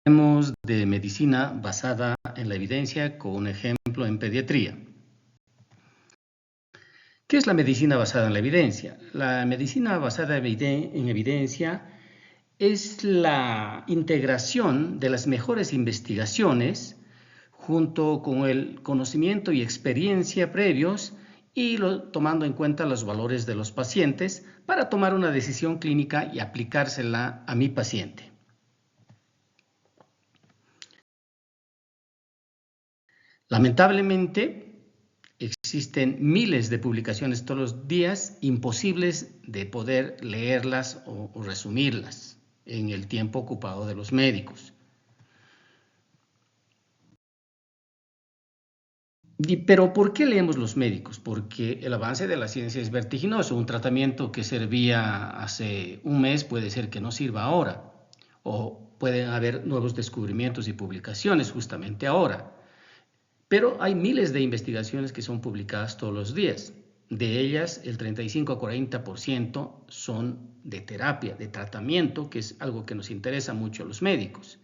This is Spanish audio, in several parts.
Hablaremos de medicina basada en la evidencia con un ejemplo en pediatría. ¿Qué es la medicina basada en la evidencia? La medicina basada en evidencia es la integración de las mejores investigaciones junto con el conocimiento y experiencia previos y tomando en cuenta los valores de los pacientes para tomar una decisión clínica y aplicársela a mi paciente. Lamentablemente, existen miles de publicaciones todos los días, imposibles de poder leerlas o resumirlas en el tiempo ocupado de los médicos. Pero ¿por qué leemos los médicos? Porque el avance de la ciencia es vertiginoso. Un tratamiento que servía hace un mes puede ser que no sirva ahora, o pueden haber nuevos descubrimientos y publicaciones justamente ahora. Pero hay miles de investigaciones que son publicadas todos los días. De ellas, el 35 a 40% son de terapia, de tratamiento, que es algo que nos interesa mucho a los médicos.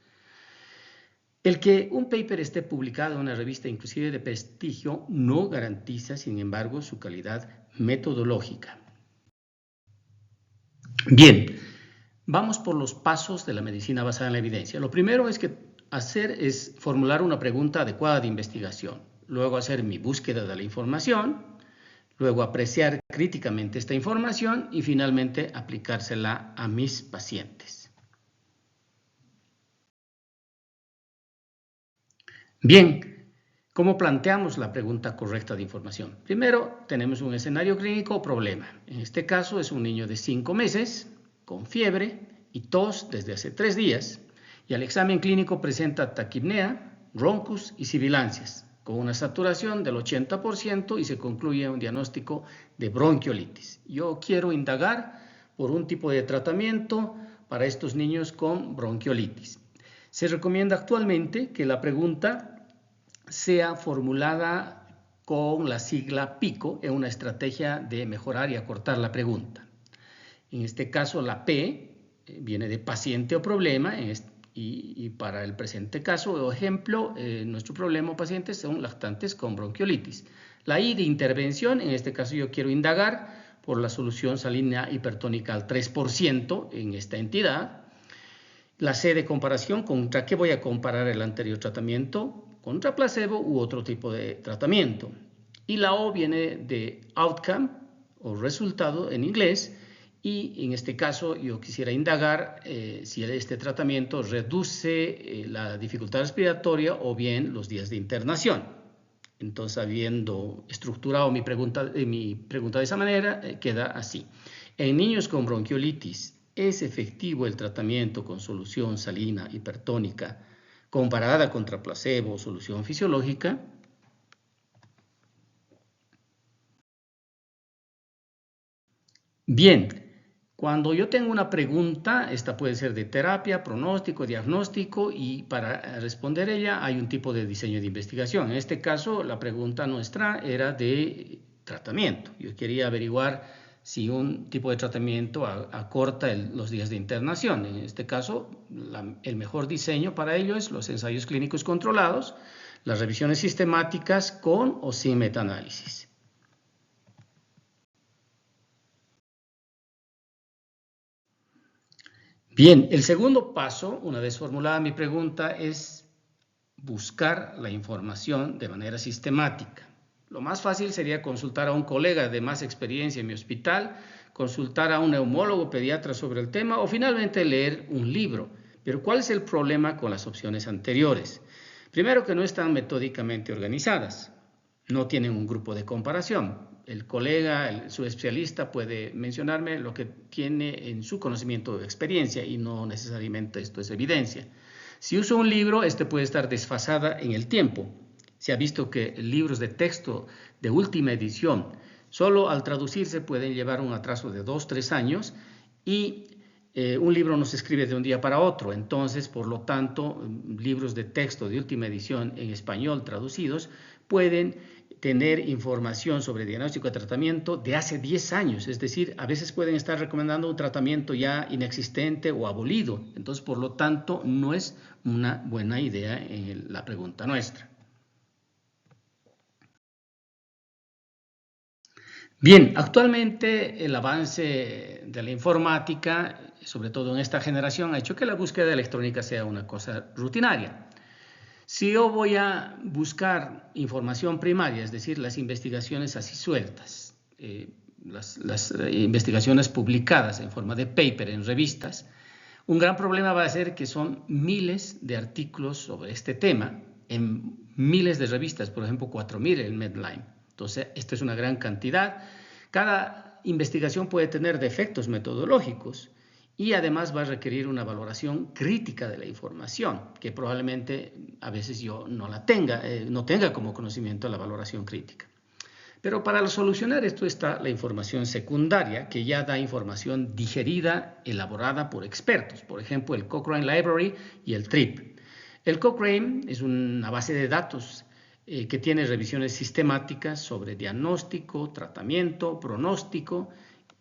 El que un paper esté publicado en una revista inclusive de prestigio no garantiza, sin embargo, su calidad metodológica. Bien, vamos por los pasos de la medicina basada en la evidencia. Lo primero es formular una pregunta adecuada de investigación, luego hacer mi búsqueda de la información, luego apreciar críticamente esta información y finalmente aplicársela a mis pacientes. Bien, ¿cómo planteamos la pregunta correcta de información? Primero, tenemos un escenario clínico o problema. En este caso es un niño de 5 meses con fiebre y tos desde hace 3 días y al examen clínico presenta taquipnea, roncus y sibilancias con una saturación del 80% y se concluye un diagnóstico de bronquiolitis. Yo quiero indagar por un tipo de tratamiento para estos niños con bronquiolitis. Se recomienda actualmente que la pregunta sea formulada con la sigla PICO en una estrategia de mejorar y acortar la pregunta. En este caso, la P viene de paciente o problema y para el presente caso o ejemplo, nuestro problema o pacientes son lactantes con bronquiolitis. La I de intervención, en este caso yo quiero indagar por la solución salina hipertónica al 3% en esta entidad. La C de comparación, ¿contra qué voy a comparar el anterior tratamiento? Contra placebo u otro tipo de tratamiento. Y la O viene de outcome o resultado en inglés y en este caso yo quisiera indagar si este tratamiento reduce la dificultad respiratoria o bien los días de internación. Entonces, habiendo estructurado mi pregunta de esa manera, queda así. En niños con bronquiolitis, ¿es efectivo el tratamiento con solución salina hipertónica comparada contra placebo o solución fisiológica? Bien, cuando yo tengo una pregunta, esta puede ser de terapia, pronóstico, diagnóstico y para responder ella hay un tipo de diseño de investigación. En este caso, la pregunta nuestra era de tratamiento. Yo quería averiguar si un tipo de tratamiento acorta los días de internación. En este caso, el mejor diseño para ello es los ensayos clínicos controlados, las revisiones sistemáticas con o sin metaanálisis. Bien, el segundo paso, una vez formulada mi pregunta, es buscar la información de manera sistemática. Lo más fácil sería consultar a un colega de más experiencia en mi hospital, consultar a un neumólogo pediatra sobre el tema o finalmente leer un libro. Pero ¿cuál es el problema con las opciones anteriores? Primero, que no están metódicamente organizadas, no tienen un grupo de comparación. El colega, su especialista puede mencionarme lo que tiene en su conocimiento de experiencia y no necesariamente esto es evidencia. Si uso un libro, este puede estar desfasada en el tiempo. Se ha visto que libros de texto de última edición, solo al traducirse pueden llevar un atraso de 2-3 años y un libro no se escribe de un día para otro. Entonces, por lo tanto, libros de texto de última edición en español traducidos pueden tener información sobre diagnóstico y tratamiento de hace 10 años, es decir, a veces pueden estar recomendando un tratamiento ya inexistente o abolido, entonces por lo tanto no es una buena idea en la pregunta nuestra. Bien, actualmente el avance de la informática, sobre todo en esta generación, ha hecho que la búsqueda electrónica sea una cosa rutinaria. Si yo voy a buscar información primaria, es decir, las investigaciones así sueltas, las investigaciones publicadas en forma de paper en revistas, un gran problema va a ser que son miles de artículos sobre este tema en miles de revistas, por ejemplo 4.000 en Medline. Entonces, esto es una gran cantidad. Cada investigación puede tener defectos metodológicos y además va a requerir una valoración crítica de la información, que probablemente a veces yo no la tenga, no tenga como conocimiento la valoración crítica. Pero para solucionar esto está la información secundaria, que ya da información digerida, elaborada por expertos, por ejemplo el Cochrane Library y el TRIP. El Cochrane es una base de datos que tiene revisiones sistemáticas sobre diagnóstico, tratamiento, pronóstico,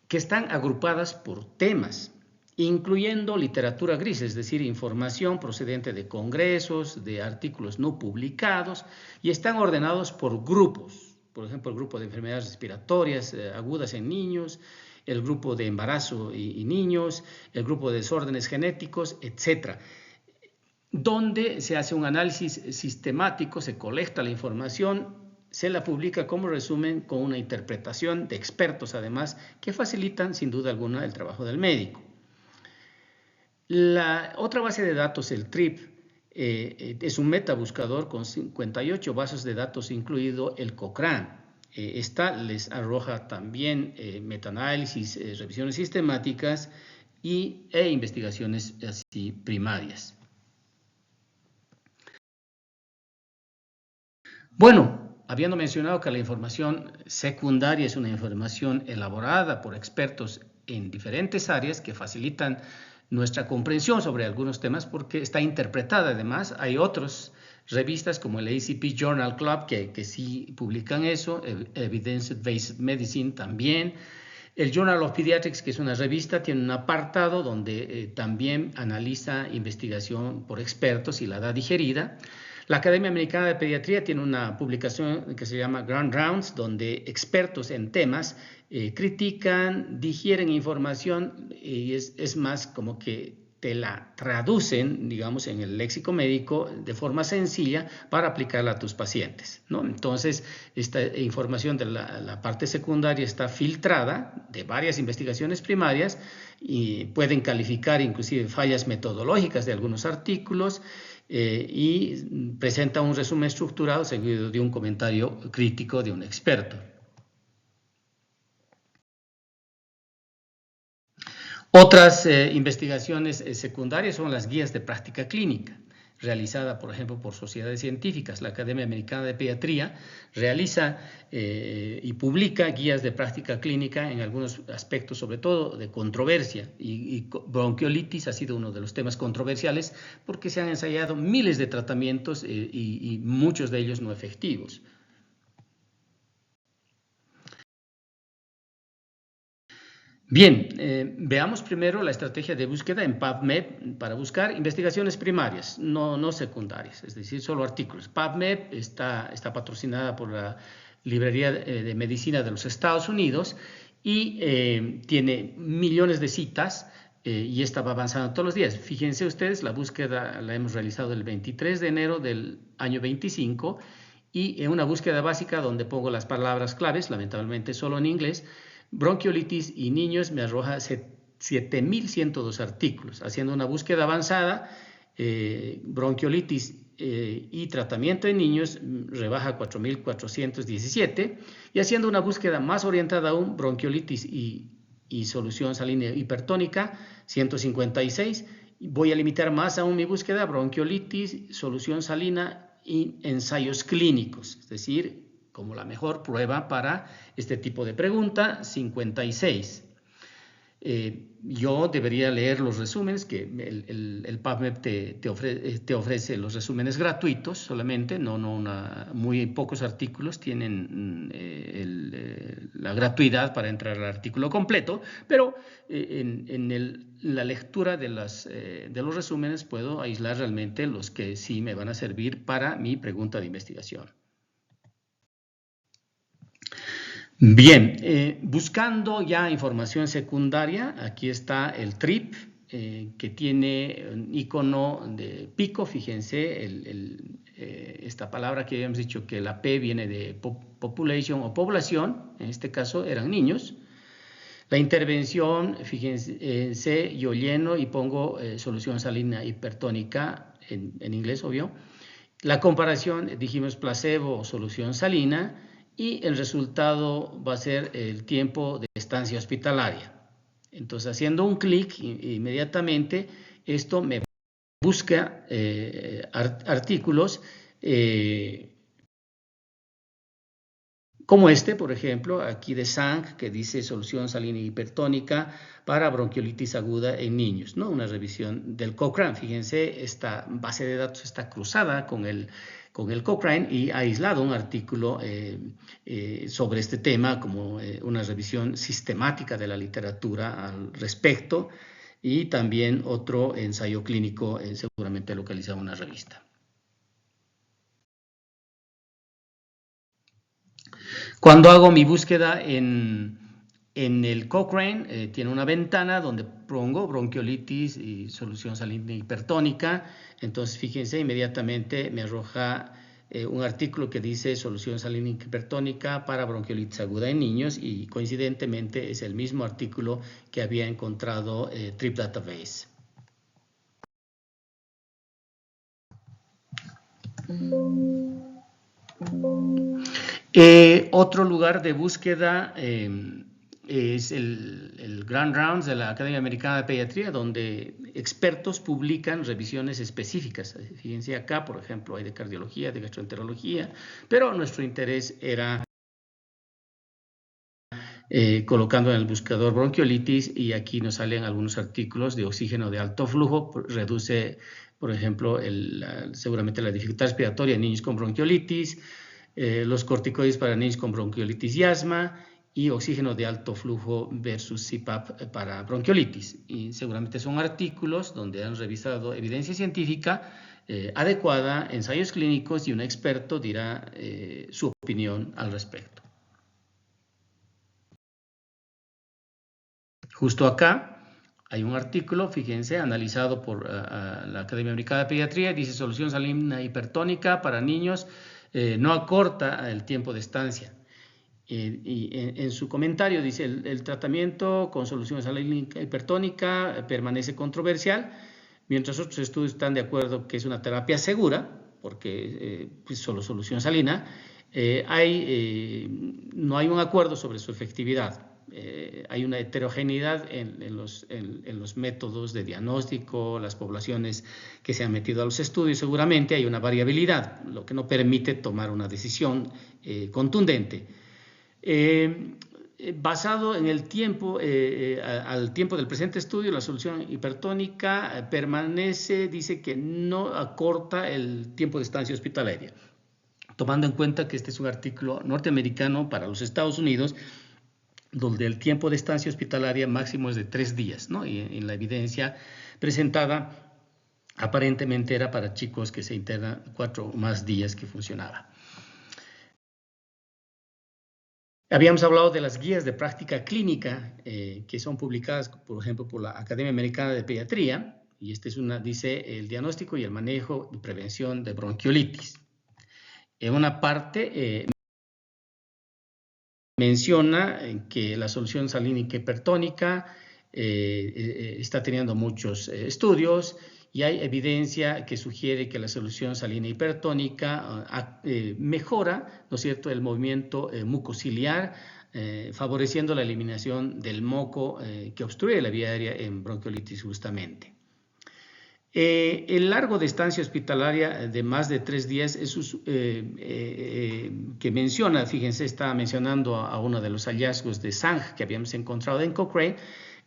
que están agrupadas por temas, incluyendo literatura gris, es decir, información procedente de congresos, de artículos no publicados, y están ordenados por grupos. Por ejemplo, el grupo de enfermedades respiratorias agudas en niños, el grupo de embarazo y niños, el grupo de desórdenes genéticos, etc., donde se hace un análisis sistemático, se colecta la información, se la publica como resumen con una interpretación de expertos, además, que facilitan sin duda alguna el trabajo del médico. La otra base de datos, el TRIP, es un metabuscador con 58 bases de datos, incluido el Cochrane. Esta les arroja también metaanálisis, revisiones sistemáticas e investigaciones así primarias. Bueno, habiendo mencionado que la información secundaria es una información elaborada por expertos en diferentes áreas que facilitan nuestra comprensión sobre algunos temas porque está interpretada. Además, hay otras revistas como el ACP Journal Club que sí publican eso, Evidence Based Medicine también. El Journal of Pediatrics, que es una revista, tiene un apartado donde también analiza investigación por expertos y la da digerida. La Academia Americana de Pediatría tiene una publicación que se llama Grand Rounds, donde expertos en temas critican, digieren información y es más como que te la traducen, digamos, en el léxico médico de forma sencilla para aplicarla a tus pacientes, ¿no? Entonces, esta información de la parte secundaria está filtrada de varias investigaciones primarias y pueden calificar inclusive fallas metodológicas de algunos artículos y presenta un resumen estructurado seguido de un comentario crítico de un experto. Otras investigaciones secundarias son las guías de práctica clínica, realizada, por ejemplo, por sociedades científicas. La Academia Americana de Pediatría realiza y publica guías de práctica clínica en algunos aspectos, sobre todo de controversia. Y bronquiolitis ha sido uno de los temas controversiales porque se han ensayado miles de tratamientos y muchos de ellos no efectivos. Bien, veamos primero la estrategia de búsqueda en PubMed para buscar investigaciones primarias, no secundarias, es decir, solo artículos. PubMed está patrocinada por la Librería de Medicina de los Estados Unidos y tiene millones de citas y esta va avanzando todos los días. Fíjense ustedes, la búsqueda la hemos realizado el 23 de enero del año 25 y en una búsqueda básica donde pongo las palabras claves, lamentablemente solo en inglés, bronquiolitis y niños me arroja 7.102 artículos. Haciendo una búsqueda avanzada, bronquiolitis y tratamiento en niños rebaja 4.417 y haciendo una búsqueda más orientada aún, bronquiolitis y solución salina hipertónica, 156. Voy a limitar más aún mi búsqueda, bronquiolitis, solución salina y ensayos clínicos, es decir, como la mejor prueba para este tipo de pregunta, 56. yo debería leer los resúmenes, que el PubMed te ofrece los resúmenes gratuitos solamente, muy pocos artículos tienen la gratuidad para entrar al artículo completo, pero en la lectura de los resúmenes puedo aislar realmente los que sí me van a servir para mi pregunta de investigación. Bien, buscando ya información secundaria, aquí está el TRIP, que tiene un icono de pico. Fíjense, esta palabra que habíamos dicho que la P viene de population o población, en este caso eran niños. La intervención, fíjense, yo lleno y pongo solución salina hipertónica, en inglés, obvio. La comparación, dijimos placebo o solución salina, y el resultado va a ser el tiempo de estancia hospitalaria. Entonces, haciendo un clic inmediatamente, esto me busca artículos como este, por ejemplo, aquí de Sang, que dice solución salina hipertónica para bronquiolitis aguda en niños, ¿no? Una revisión del Cochrane. Fíjense, esta base de datos está cruzada con el Cochrane y ha aislado un artículo sobre este tema como una revisión sistemática de la literatura al respecto, y también otro ensayo clínico seguramente localizado en una revista. Cuando hago mi búsqueda en el Cochrane, tiene una ventana donde pongo bronquiolitis y solución salina hipertónica. Entonces, fíjense, inmediatamente me arroja un artículo que dice solución salina hipertónica para bronquiolitis aguda en niños, y coincidentemente es el mismo artículo que había encontrado Trip Database. Otro lugar de búsqueda es el Grand Rounds de la Academia Americana de Pediatría, donde expertos publican revisiones específicas. Fíjense acá, por ejemplo, hay de cardiología, de gastroenterología, pero nuestro interés era colocando en el buscador bronquiolitis, y aquí nos salen algunos artículos de oxígeno de alto flujo, reduce, por ejemplo, seguramente la dificultad respiratoria en niños con bronquiolitis, los corticoides para niños con bronquiolitis y asma, y oxígeno de alto flujo versus CPAP para bronquiolitis. Y seguramente son artículos donde han revisado evidencia científica adecuada, ensayos clínicos, y un experto dirá su opinión al respecto. Justo acá hay un artículo, fíjense, analizado por la Academia Americana de Pediatría. Dice solución salina hipertónica para niños no acorta el tiempo de estancia. Y en su comentario dice el tratamiento con solución salina hipertónica permanece controversial, mientras otros estudios están de acuerdo que es una terapia segura, porque pues solo solución salina. No hay un acuerdo sobre su efectividad. Hay una heterogeneidad en los métodos de diagnóstico, las poblaciones que se han metido a los estudios. Seguramente hay una variabilidad, lo que no permite tomar una decisión contundente. Basado en el tiempo, al tiempo del presente estudio, la solución hipertónica permanece, dice que no acorta el tiempo de estancia hospitalaria, tomando en cuenta que este es un artículo norteamericano para los Estados Unidos, donde el tiempo de estancia hospitalaria máximo es de 3 días, ¿no? Y en la evidencia presentada aparentemente era para chicos que se internan 4 o más días que funcionaba. Habíamos hablado de las guías de práctica clínica que son publicadas, por ejemplo, por la Academia Americana de Pediatría, y esta es dice el diagnóstico y el manejo y prevención de bronquiolitis. En una parte menciona que la solución salina hipertónica está teniendo muchos estudios, y hay evidencia que sugiere que la solución salina hipertónica mejora, ¿no es cierto?, el movimiento mucociliar, favoreciendo la eliminación del moco que obstruye la vía aérea en bronquiolitis justamente. El largo de estancia hospitalaria de más de 3 días que menciona, fíjense, está mencionando a uno de los hallazgos de Sang que habíamos encontrado en Cochrane.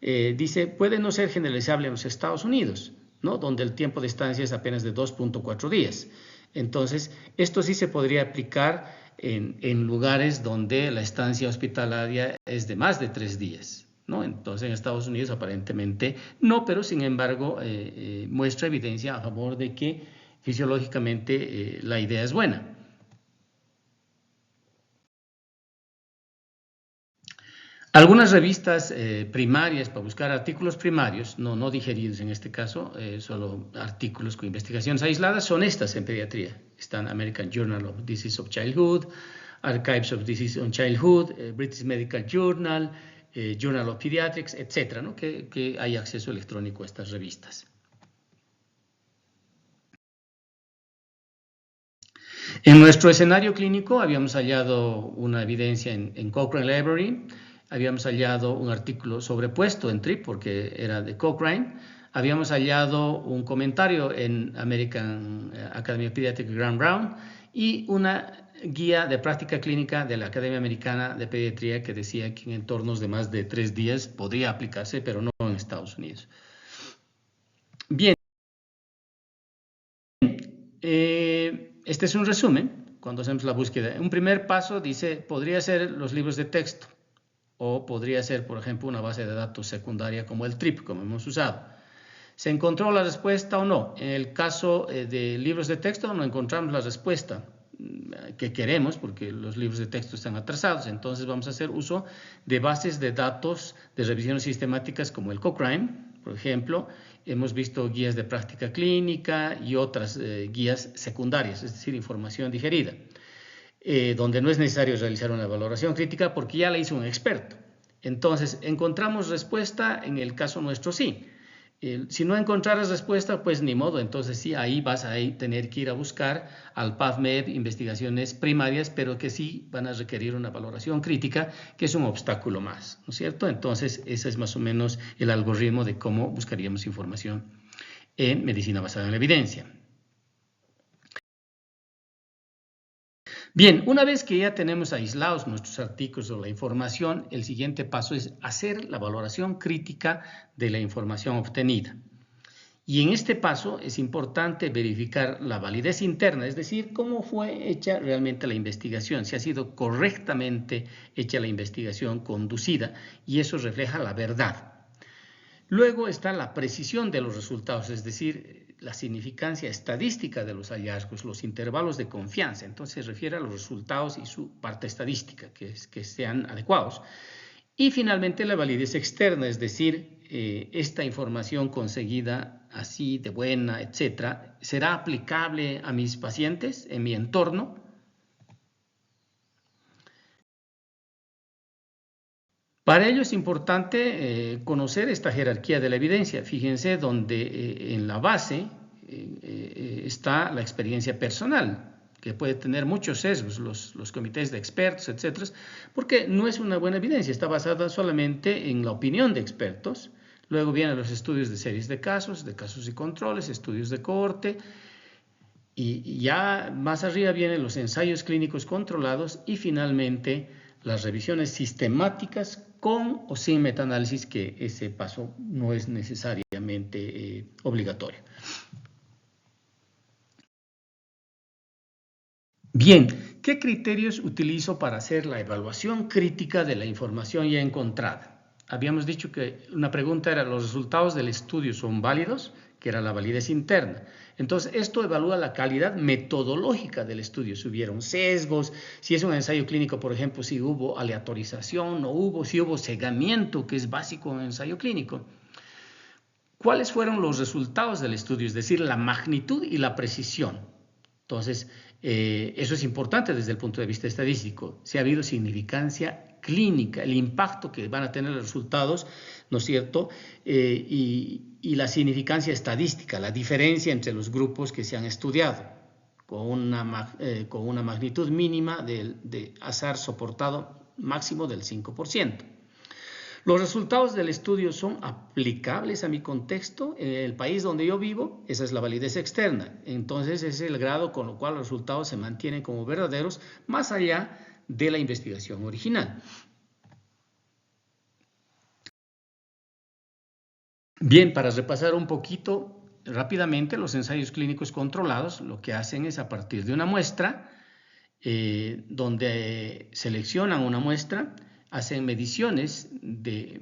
Dice, puede no ser generalizable en los Estados Unidos, ¿no? Donde el tiempo de estancia es apenas de 2.4 días. Entonces, esto sí se podría aplicar en lugares donde la estancia hospitalaria es de más de 3 días, ¿no? Entonces, en Estados Unidos aparentemente no, pero sin embargo muestra evidencia a favor de que fisiológicamente la idea es buena. Algunas revistas primarias para buscar artículos primarios, no digeridos en este caso, solo artículos con investigaciones aisladas, son estas en pediatría. Están American Journal of Disease of Childhood, Archives of Disease on Childhood, British Medical Journal, Journal of Pediatrics, etc., ¿no? que hay acceso electrónico a estas revistas. En nuestro escenario clínico habíamos hallado una evidencia en Cochrane Library, habíamos hallado un artículo sobrepuesto en TRIP porque era de Cochrane, habíamos hallado un comentario en American Academy of Pediatrics Graham Brown y una guía de práctica clínica de la Academia Americana de Pediatría que decía que en entornos de más de 3 días podría aplicarse, pero no en Estados Unidos. Bien. Este es un resumen cuando hacemos la búsqueda. Un primer paso dice, podría ser los libros de texto o podría ser, por ejemplo, una base de datos secundaria como el TRIP, como hemos usado. ¿Se encontró la respuesta o no? En el caso de libros de texto no encontramos la respuesta que queremos porque los libros de texto están atrasados. Entonces vamos a hacer uso de bases de datos de revisiones sistemáticas como el Cochrane, por ejemplo. Hemos visto guías de práctica clínica y otras guías secundarias, es decir, información digerida, donde no es necesario realizar una valoración crítica porque ya la hizo un experto. Entonces, ¿encontramos respuesta? En el caso nuestro sí. Si no encontraras respuesta, pues ni modo, entonces sí, ahí vas a tener que ir a buscar al PubMed investigaciones primarias, pero que sí van a requerir una valoración crítica, que es un obstáculo más, ¿no es cierto? Entonces, ese es más o menos el algoritmo de cómo buscaríamos información en medicina basada en la evidencia. Bien, una vez que ya tenemos aislados nuestros artículos o la información, el siguiente paso es hacer la valoración crítica de la información obtenida. Y en este paso es importante verificar la validez interna, es decir, cómo fue hecha realmente la investigación, si ha sido correctamente hecha la investigación conducida, y eso refleja la verdad. Luego está la precisión de los resultados, es decir, la significancia estadística de los hallazgos, los intervalos de confianza. Entonces se refiere a los resultados y su parte estadística, que sean adecuados. Y finalmente la validez externa, es decir, esta información conseguida así de buena, etcétera, ¿será aplicable a mis pacientes en mi entorno? Para ello es importante conocer esta jerarquía de la evidencia. Fíjense donde en la base está la experiencia personal, que puede tener muchos sesgos, los comités de expertos, etcétera, porque no es una buena evidencia, está basada solamente en la opinión de expertos. Luego vienen los estudios de series de casos y controles, estudios de cohorte, y ya más arriba vienen los ensayos clínicos controlados y finalmente las revisiones sistemáticas con o sin metaanálisis, que ese paso no es necesariamente obligatorio. Bien, ¿qué criterios utilizo para hacer la evaluación crítica de la información ya encontrada? Habíamos dicho que una pregunta era, ¿los resultados del estudio son válidos? Que era la validez interna. Entonces, esto evalúa la calidad metodológica del estudio, si hubieron sesgos, si es un ensayo clínico, por ejemplo, si hubo aleatorización, no hubo, si hubo cegamiento, que es básico en un ensayo clínico. ¿Cuáles fueron los resultados del estudio? Es decir, la magnitud y la precisión. Entonces, eso es importante desde el punto de vista estadístico. Si ha habido significancia clínica, el impacto que van a tener los resultados, ¿no es cierto? Y la significancia estadística, la diferencia entre los grupos que se han estudiado, con una magnitud mínima de azar soportado máximo del 5%. Los resultados del estudio son aplicables a mi contexto, en el país donde yo vivo, esa es la validez externa. Entonces, ese es el grado con lo cual los resultados se mantienen como verdaderos, más allá de la investigación original. Bien, para repasar un poquito rápidamente, los ensayos clínicos controlados lo que hacen es, a partir de una muestra, donde seleccionan una muestra, hacen mediciones de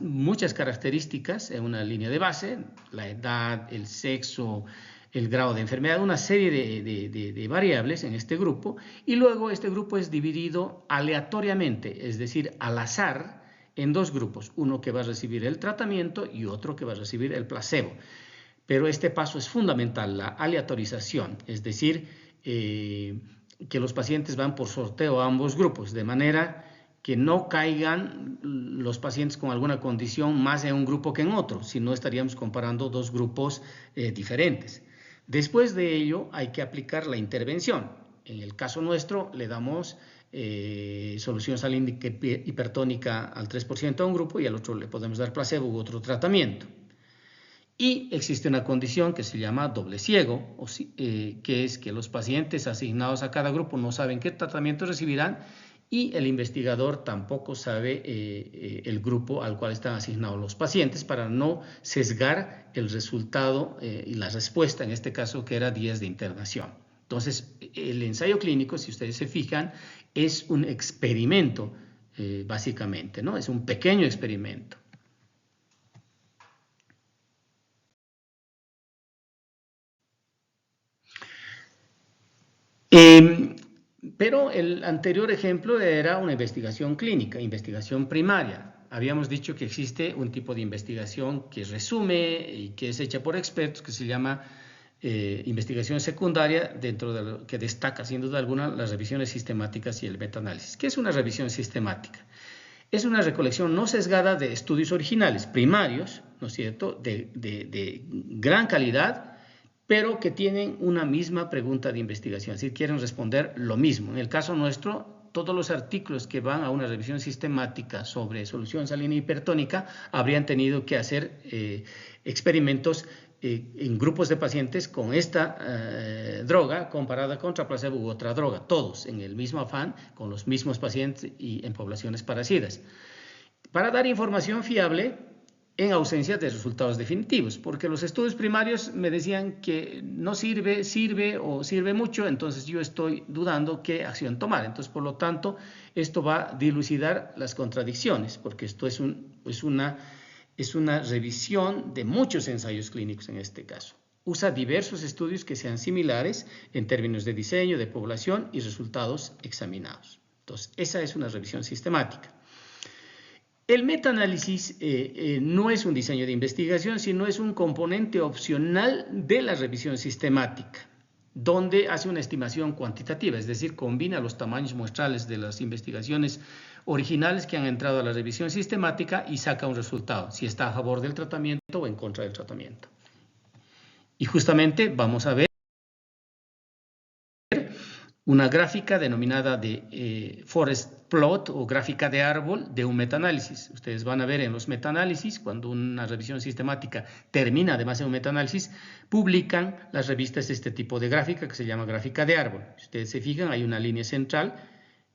muchas características en una línea de base: la edad, el sexo, el grado de enfermedad, una serie de variables en este grupo, y luego este grupo es dividido aleatoriamente, es decir, al azar, en dos grupos: uno que va a recibir el tratamiento y otro que va a recibir el placebo. Pero este paso es fundamental, la aleatorización, es decir, que los pacientes van por sorteo a ambos grupos, de manera que no caigan los pacientes con alguna condición más en un grupo que en otro, si no estaríamos comparando dos grupos diferentes. Después de ello hay que aplicar la intervención. En el caso nuestro le damos solución salínica hipertónica al 3% a un grupo, y al otro le podemos dar placebo u otro tratamiento. Y existe una condición que se llama doble ciego, que es que los pacientes asignados a cada grupo no saben qué tratamiento recibirán, y el investigador tampoco sabe el grupo al cual están asignados los pacientes, para no sesgar el resultado y la respuesta, en este caso que era días de internación. Entonces, el ensayo clínico, si ustedes se fijan, es un experimento básicamente, ¿no? Es un pequeño experimento. Pero el anterior ejemplo era una investigación clínica, investigación primaria. Habíamos dicho que existe un tipo de investigación que resume y que es hecha por expertos, que se llama investigación secundaria, dentro de lo que destaca sin duda alguna las revisiones sistemáticas y el metaanálisis. ¿Qué es una revisión sistemática? Es una recolección no sesgada de estudios originales, primarios, ¿no es cierto?, de gran calidad, pero que tienen una misma pregunta de investigación, es decir, quieren responder lo mismo. En el caso nuestro, todos los artículos que van a una revisión sistemática sobre solución salina hipertónica habrían tenido que hacer experimentos en grupos de pacientes con esta droga comparada contra placebo u otra droga, todos en el mismo afán, con los mismos pacientes y en poblaciones parecidas, para dar información fiable en ausencia de resultados definitivos, porque los estudios primarios me decían que no sirve o sirve mucho, entonces yo estoy dudando qué acción tomar. Entonces, por lo tanto, esto va a dilucidar las contradicciones, porque esto es una revisión de muchos ensayos clínicos en este caso. Usa diversos estudios que sean similares en términos de diseño, de población y resultados examinados. Entonces, esa es una revisión sistemática. El metaanálisis no es un diseño de investigación, sino es un componente opcional de la revisión sistemática, donde hace una estimación cuantitativa, es decir, combina los tamaños muestrales de las investigaciones originales que han entrado a la revisión sistemática y saca un resultado, si está a favor del tratamiento o en contra del tratamiento. Y justamente vamos a ver una gráfica denominada de forest plot o gráfica de árbol de un metaanálisis. Ustedes van a ver en los metaanálisis, cuando una revisión sistemática termina además en un metaanálisis, publican las revistas este tipo de gráfica que se llama gráfica de árbol. Si ustedes se fijan, hay una línea central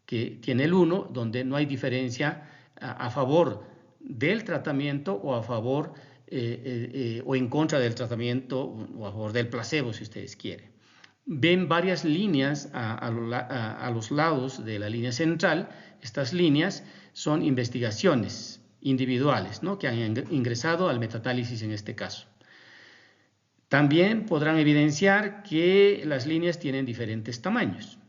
que tiene el 1, donde no hay diferencia a favor del tratamiento o a favor o en contra del tratamiento o a favor del placebo, si ustedes quieren. Ven varias líneas a los lados de la línea central. Estas líneas son investigaciones individuales, ¿no?, que han ingresado al metaanálisis en este caso. También podrán evidenciar que las líneas tienen diferentes tamaños,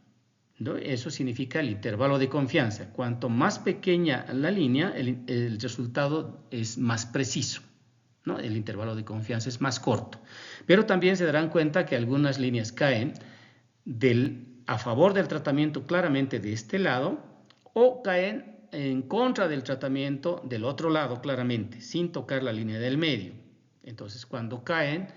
¿no? Eso significa el intervalo de confianza. Cuanto más pequeña la línea, el resultado es más preciso, ¿no? El intervalo de confianza es más corto. Pero también se darán cuenta que algunas líneas caen a favor del tratamiento claramente de este lado, o caen en contra del tratamiento del otro lado claramente, sin tocar la línea del medio. Entonces, cuando caen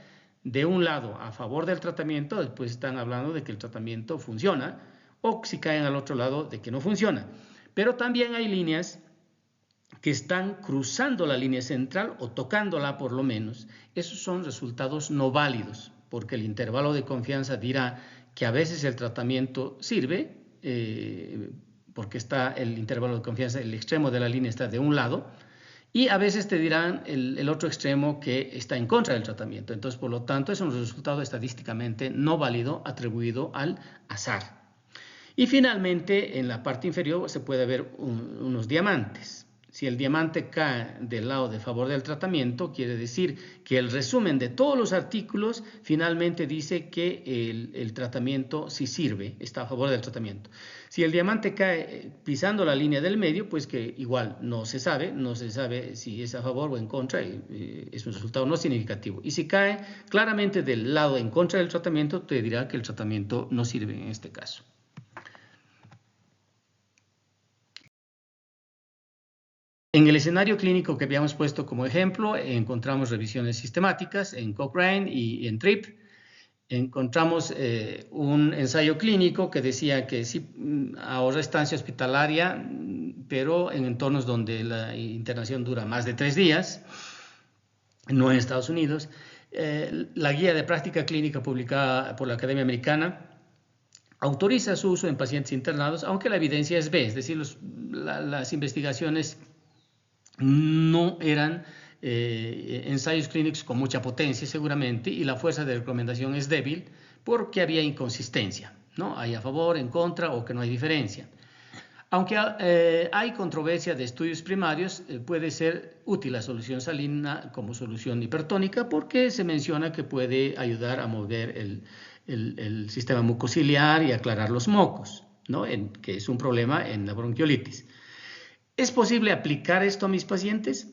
de un lado a favor del tratamiento, después están hablando de que el tratamiento funciona, o si caen al otro lado, de que no funciona. Pero también hay líneas que están cruzando la línea central o tocándola por lo menos. Esos son resultados no válidos, porque el intervalo de confianza dirá que a veces el tratamiento sirve, porque está el intervalo de confianza, el extremo de la línea está de un lado, Y a veces te dirán el otro extremo que está en contra del tratamiento. Entonces, por lo tanto, es un resultado estadísticamente no válido atribuido al azar. Y finalmente, en la parte inferior se puede ver unos diamantes. Si el diamante cae del lado de favor del tratamiento, quiere decir que el resumen de todos los artículos finalmente dice que el tratamiento sí sirve, está a favor del tratamiento. Si el diamante cae pisando la línea del medio, pues que igual no se sabe si es a favor o en contra, es un resultado no significativo. Y si cae claramente del lado en contra del tratamiento, te dirá que el tratamiento no sirve en este caso. En el escenario clínico que habíamos puesto como ejemplo, encontramos revisiones sistemáticas en Cochrane y en TRIP. Encontramos un ensayo clínico que decía que sí ahorra estancia hospitalaria, pero en entornos donde la internación dura más de 3 días, no en Estados Unidos. La guía de práctica clínica publicada por la Academia Americana autoriza su uso en pacientes internados, aunque la evidencia es B, es decir, las investigaciones no eran ensayos clínicos con mucha potencia seguramente, y la fuerza de recomendación es débil porque había inconsistencia, ¿no? Hay a favor, en contra o que no hay diferencia. Aunque hay controversia de estudios primarios, puede ser útil la solución salina como solución hipertónica porque se menciona que puede ayudar a mover el sistema mucociliar y aclarar los mocos, ¿no? Que es un problema en la bronquiolitis. ¿Es posible aplicar esto a mis pacientes?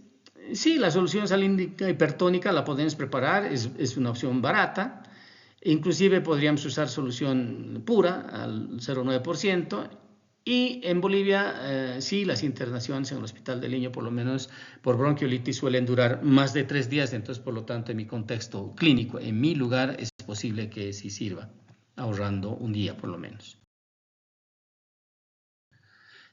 Sí, la solución salínica hipertónica la podemos preparar, es una opción barata. Inclusive podríamos usar solución pura al 0,9%. Y en Bolivia, sí, las internaciones en el Hospital del Niño, por lo menos por bronquiolitis, suelen durar más de 3 días. Entonces, por lo tanto, en mi contexto clínico, en mi lugar, es posible que sí sirva, ahorrando un día por lo menos.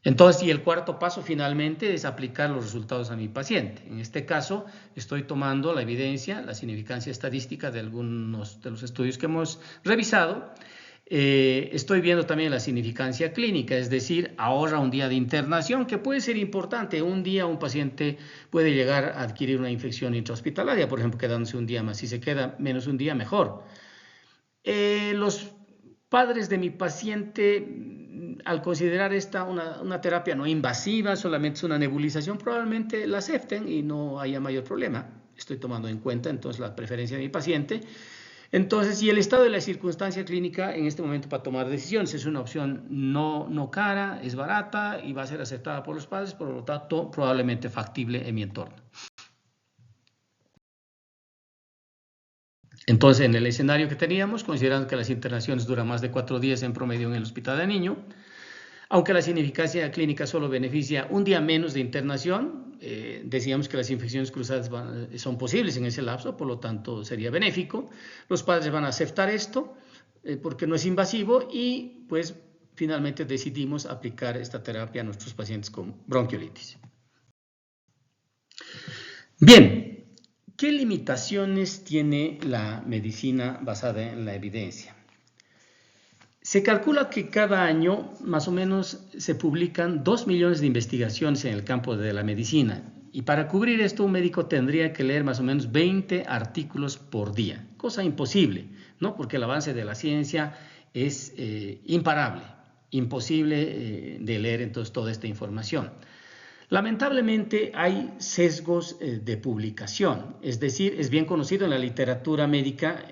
Entonces, y el cuarto paso finalmente es aplicar los resultados a mi paciente. En este caso, estoy tomando la evidencia, la significancia estadística de algunos de los estudios que hemos revisado. Estoy viendo también la significancia clínica, es decir, ahorra un día de internación, que puede ser importante. Un día un paciente puede llegar a adquirir una infección intrahospitalaria, por ejemplo, quedándose un día más. Si se queda menos un día, mejor. Los padres de mi paciente, al considerar esta una terapia no invasiva, solamente es una nebulización, probablemente la acepten y no haya mayor problema. Estoy tomando en cuenta entonces la preferencia de mi paciente. Entonces, y el estado de la circunstancia clínica en este momento para tomar decisiones es una opción no cara, es barata y va a ser aceptada por los padres, por lo tanto, probablemente factible en mi entorno. Entonces, en el escenario que teníamos, considerando que las internaciones duran más de 4 días en promedio en el hospital de niño, aunque la significancia clínica solo beneficia un día menos de internación, decíamos que las infecciones cruzadas son posibles en ese lapso, por lo tanto sería benéfico. Los padres van a aceptar esto porque no es invasivo y pues finalmente decidimos aplicar esta terapia a nuestros pacientes con bronquiolitis. Bien, ¿qué limitaciones tiene la medicina basada en la evidencia? Se calcula que cada año más o menos se publican 2 millones de investigaciones en el campo de la medicina, y para cubrir esto un médico tendría que leer más o menos 20 artículos por día, cosa imposible, ¿no? Porque el avance de la ciencia es imparable, imposible de leer entonces toda esta información. Lamentablemente hay sesgos de publicación, es decir, es bien conocido en la literatura médica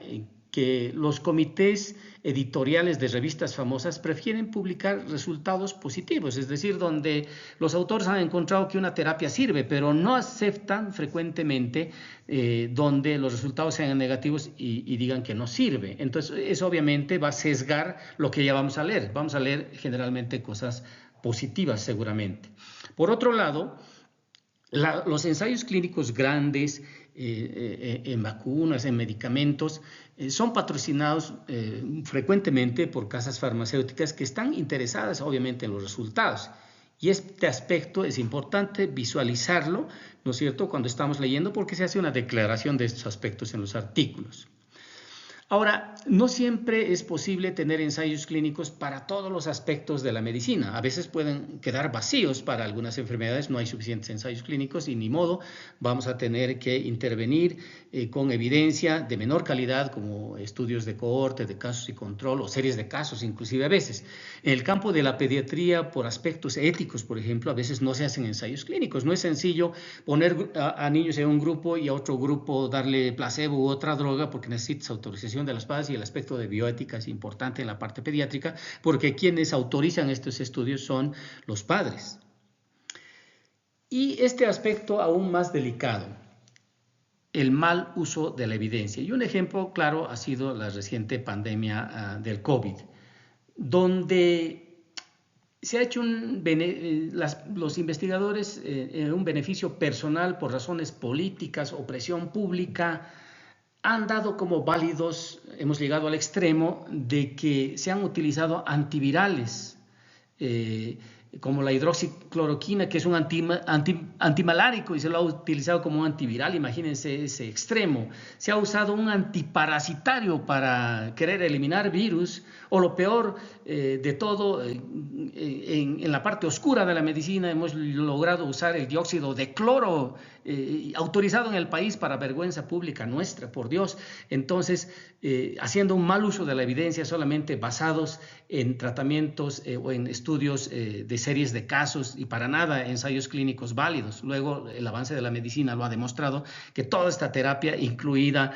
que los comités editoriales de revistas famosas prefieren publicar resultados positivos, es decir, donde los autores han encontrado que una terapia sirve, pero no aceptan frecuentemente donde los resultados sean negativos y digan que no sirve. Entonces, eso obviamente va a sesgar lo que ya vamos a leer. Vamos a leer generalmente cosas positivas seguramente. Por otro lado, los ensayos clínicos grandes en vacunas, en medicamentos, son patrocinados frecuentemente por casas farmacéuticas que están interesadas obviamente en los resultados. Y este aspecto es importante visualizarlo, ¿no es cierto?, cuando estamos leyendo, porque se hace una declaración de estos aspectos en los artículos. Ahora, no siempre es posible tener ensayos clínicos para todos los aspectos de la medicina. A veces pueden quedar vacíos para algunas enfermedades, no hay suficientes ensayos clínicos y ni modo, vamos a tener que intervenir con evidencia de menor calidad, como estudios de cohorte, de casos y control o series de casos, inclusive a veces. En el campo de la pediatría, por aspectos éticos, por ejemplo, a veces no se hacen ensayos clínicos. No es sencillo poner a niños en un grupo y a otro grupo darle placebo u otra droga porque necesitas autorización de los padres, y el aspecto de bioética es importante en la parte pediátrica porque quienes autorizan estos estudios son los padres. Y este aspecto aún más delicado, el mal uso de la evidencia. Y un ejemplo claro ha sido la reciente pandemia del COVID, donde se ha hecho los investigadores un beneficio personal por razones políticas o presión pública, han dado como válidos, hemos llegado al extremo de que se han utilizado antivirales, como la hidroxicloroquina, que es un antimalárico y se lo ha utilizado como un antiviral. Imagínense ese extremo. Se ha usado un antiparasitario para querer eliminar virus, o lo peor de todo, en la parte oscura de la medicina hemos logrado usar el dióxido de cloro, autorizado en el país para vergüenza pública nuestra, por Dios. Entonces, haciendo un mal uso de la evidencia solamente basados en tratamientos o en estudios de series de casos y para nada ensayos clínicos válidos. Luego, el avance de la medicina lo ha demostrado que toda esta terapia, incluida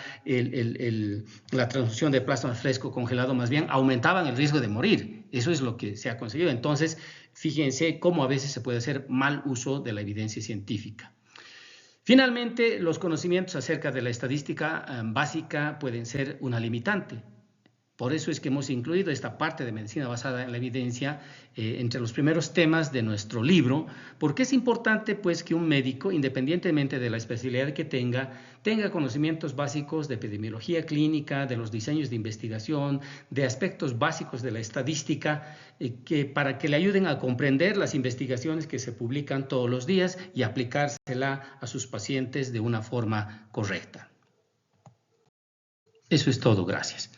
la transfusión de plasma fresco congelado, más bien aumentaban el riesgo de morir. Eso es lo que se ha conseguido. Entonces, fíjense cómo a veces se puede hacer mal uso de la evidencia científica. Finalmente, los conocimientos acerca de la estadística básica pueden ser una limitante. Por eso es que hemos incluido esta parte de medicina basada en la evidencia entre los primeros temas de nuestro libro, porque es importante pues que un médico, independientemente de la especialidad que tenga conocimientos básicos de epidemiología clínica, de los diseños de investigación, de aspectos básicos de la estadística, para que le ayuden a comprender las investigaciones que se publican todos los días y aplicársela a sus pacientes de una forma correcta. Eso es todo, gracias.